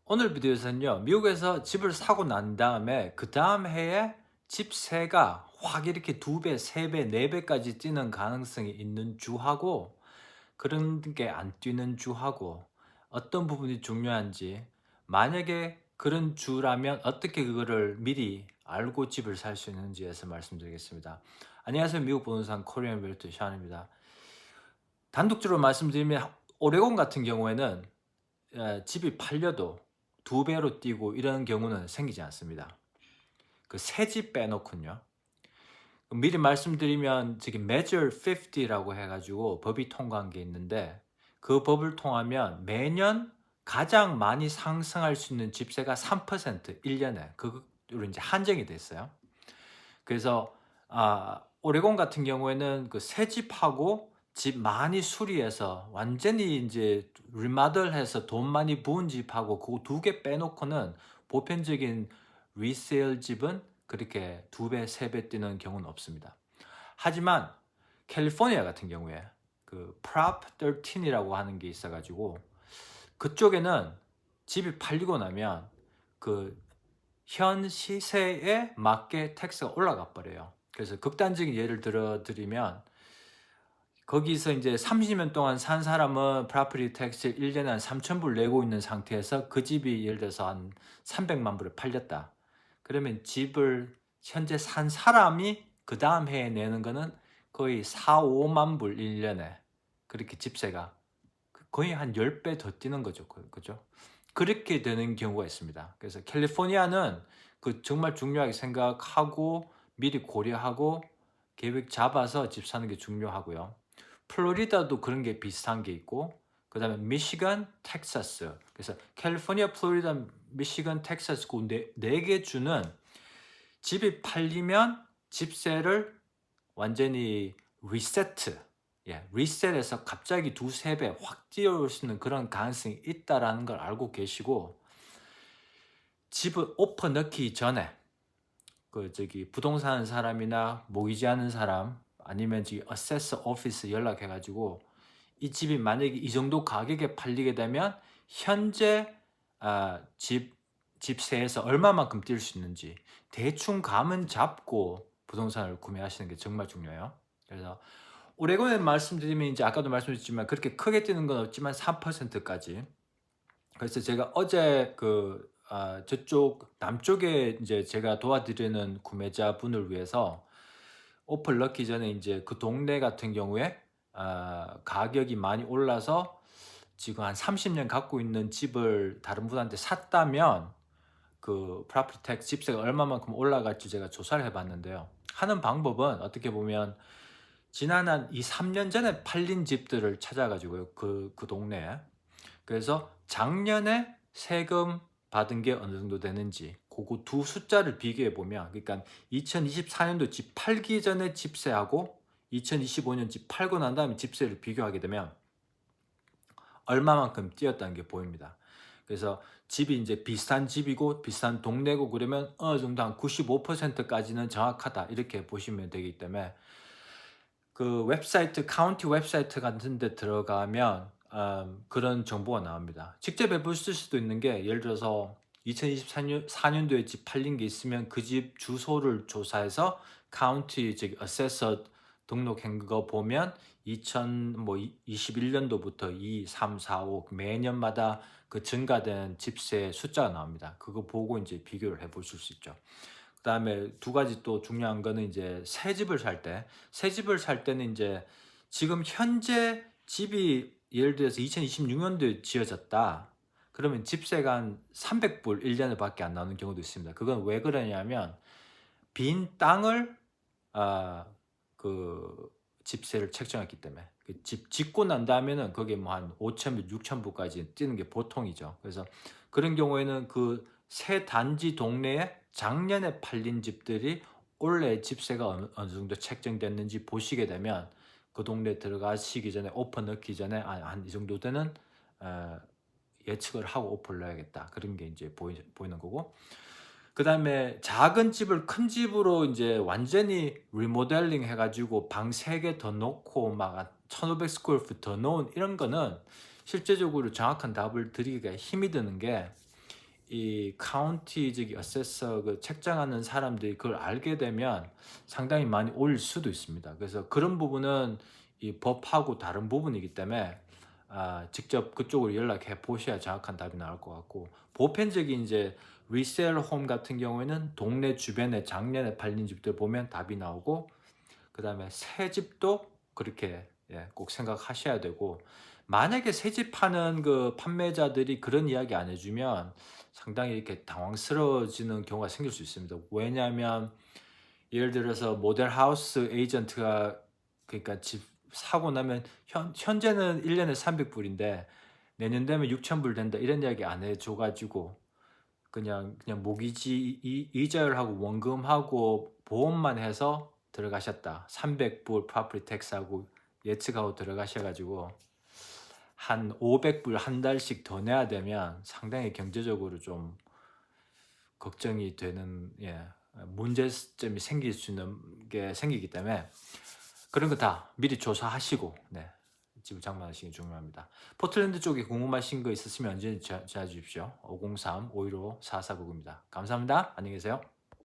오늘 비디오에서는요, 미국에서 집을 사고 난 다음에 그 다음 해에 집세가 확 이렇게 2배, 3배, 4배까지 뛰는 가능성이 있는 주하고 그런 게 안 뛰는 주하고 어떤 부분이 중요한지, 만약에 그런 주라면 어떻게 그거를 미리 알고 집을 살 수 있는지에서 말씀드리겠습니다. 안녕하세요. 미국 부동산 코리안 벨트 샤안입니다. 단독적으로 말씀드리면 오레곤 같은 경우에는 집이 팔려도 2배로 뛰고 이런 경우는 생기지 않습니다. 그 새 집 빼놓군요. 미리 말씀드리면 지금 Measure 50라고 해가지고 법이 통과한 게 있는데, 그 법을 통하면 매년 가장 많이 상승할 수 있는 집세가 3% 1년에 그로 이제 한정이 됐어요. 그래서 오레곤 같은 경우에는 그 새 집하고 집 많이 수리해서 완전히 이제 리마들해서 돈 많이 부은 집하고 그 2개 빼놓고는 보편적인 리세일 집은 그렇게 2배, 3배 뛰는 경우는 없습니다. 하지만 캘리포니아 같은 경우에 그 Prop 13이라고 하는 게 있어가지고 그쪽에는 집이 팔리고 나면 그 현 시세에 맞게 텍스가 올라가 버려요. 그래서 극단적인 예를 들어드리면 거기서 이제 30년 동안 산 사람은 프로퍼티 텍스 1년에 한 3,000불 내고 있는 상태에서 그 집이 예를 들어서 한 300만 불에 팔렸다. 그러면 집을 현재 산 사람이 그 다음 해에 내는 거는 거의 4, 5만 불 1년에 그렇게 집세가 거의 한 10배 더 뛰는 거죠. 그죠? 그렇게 되는 경우가 있습니다. 그래서 캘리포니아는 그 정말 중요하게 생각하고 미리 고려하고 계획 잡아서 집 사는 게 중요하고요. 플로리다도 그런 게 비슷한 게 있고, 그 다음에 미시건, 텍사스. 그래서 캘리포니아, 플로리다, 미시건, 텍사스 그 네 개 주는 집이 팔리면 집세를 완전히 리세트, 리셋에서 갑자기 2, 3배 확 뛰어올 수 있는 그런 가능성이 있다라는 걸 알고 계시고, 집을 오퍼 넣기 전에 그 저기 부동산 사람이나 모기지 하는 사람 아니면 지금 어세서 오피스 연락해가지고 이 집이 만약에 이 정도 가격에 팔리게 되면 현재 집세에서 얼마만큼 뛸 수 있는지 대충 감은 잡고 부동산을 구매하시는 게 정말 중요해요. 그래서 오레곤에 말씀드리면 이제 아까도 말씀드렸지만 그렇게 크게 뛰는 건 없지만 3%까지. 그래서 제가 어제 저쪽 남쪽에 이제 제가 도와드리는 구매자분을 위해서 오플 넣기 전에 이제 그 동네 같은 경우에 가격이 많이 올라서 지금 한 30년 갖고 있는 집을 다른 분한테 샀다면 그 프로퍼티 텍스 집세가 얼마만큼 올라갈지 제가 조사를 해봤는데요. 하는 방법은 어떻게 보면 지난 한 2, 3년 전에 팔린 집들을 찾아가지고요. 그 동네에. 그래서 작년에 세금 받은 게 어느 정도 되는지 그거 두 숫자를 비교해 보면, 그러니까 2024년도 집 팔기 전에 집세하고 2025년 집 팔고 난 다음에 집세를 비교하게 되면 얼마만큼 뛰었다는 게 보입니다. 그래서 집이 이제 비슷한 집이고 비슷한 동네고 그러면 어느 정도 한 95%까지는 정확하다 이렇게 보시면 되기 때문에 그 웹사이트, 카운티 웹사이트 같은 데 들어가면 그런 정보가 나옵니다. 직접 해보실 수도 있는 게, 예를 들어서 2024년도에 집 팔린 게 있으면 그 집 주소를 조사해서 카운티 즉 어세서 등록한 거 보면 2021년도부터 2, 3, 4, 5 매년마다 그 증가된 집세 숫자가 나옵니다. 그거 보고 이제 비교를 해보실 수 있죠. 그 다음에 두 가지 또 중요한 거는 이제 새 집을 살 때, 새 집을 살 때는 이제 지금 현재 집이 예를 들어서 2026년도에 지어졌다. 그러면 집세가 한 300불 1년에 밖에 안 나오는 경우도 있습니다. 그건 왜 그러냐면 빈 땅을 그 집세를 책정했기 때문에, 그 집 짓고 난 다음에는 거기에 뭐 한 5,000불, 6,000불까지 뛰는 게 보통이죠. 그래서 그런 경우에는 그 새 단지 동네에 작년에 팔린 집들이 올해 집세가 어느 정도 책정됐는지 보시게 되면 그 동네 들어가시기 전에 오퍼 넣기 전에 한 이 정도 되는 예측을 하고 오퍼를 넣어야겠다, 그런 게 이제 보이는 거고, 그 다음에 작은 집을 큰 집으로 이제 완전히 리모델링 해가지고 방 3개 더 넣고 막 1500 스퀘어풋 더 넣은 이런 거는 실제적으로 정확한 답을 드리기가 힘이 드는 게, 이 카운티직 어세서 그 책정하는 사람들이 그걸 알게 되면 상당히 많이 올릴 수도 있습니다. 그래서 그런 부분은 이 법하고 다른 부분이기 때문에 직접 그쪽으로 연락해 보셔야 정확한 답이 나올 것 같고, 보편적인 이제 리셀 홈 같은 경우에는 동네 주변에 작년에 팔린 집들 보면 답이 나오고, 그 다음에 새 집도 그렇게 꼭 생각하셔야 되고, 만약에 새 집 파는 그 판매자들이 그런 이야기 안 해주면 상당히 이렇게 당황스러워지는 경우가 생길 수 있습니다. 왜냐하면 예를 들어서 모델 하우스 에이전트가, 그러니까 집 사고 나면 현재는 1년에 300불인데 내년 되면 6,000불 된다 이런 이야기 안 해줘가지고 그냥 모기지 이자율하고 원금하고 보험만 해서 들어가셨다. 300불 프로퍼티 텍스하고 예측하고 들어가셔가지고 한 500불 한 달씩 더 내야 되면 상당히 경제적으로 좀 걱정이 되는 문제점이 생길 수 있는 게 생기기 때문에 그런 거 다 미리 조사하시고 집을 장만하시기 중요합니다. 포틀랜드 쪽에 궁금하신 거 있으시면 언제든지 전화 주십시오. 503-515-4499입니다. 감사합니다. 안녕히 계세요.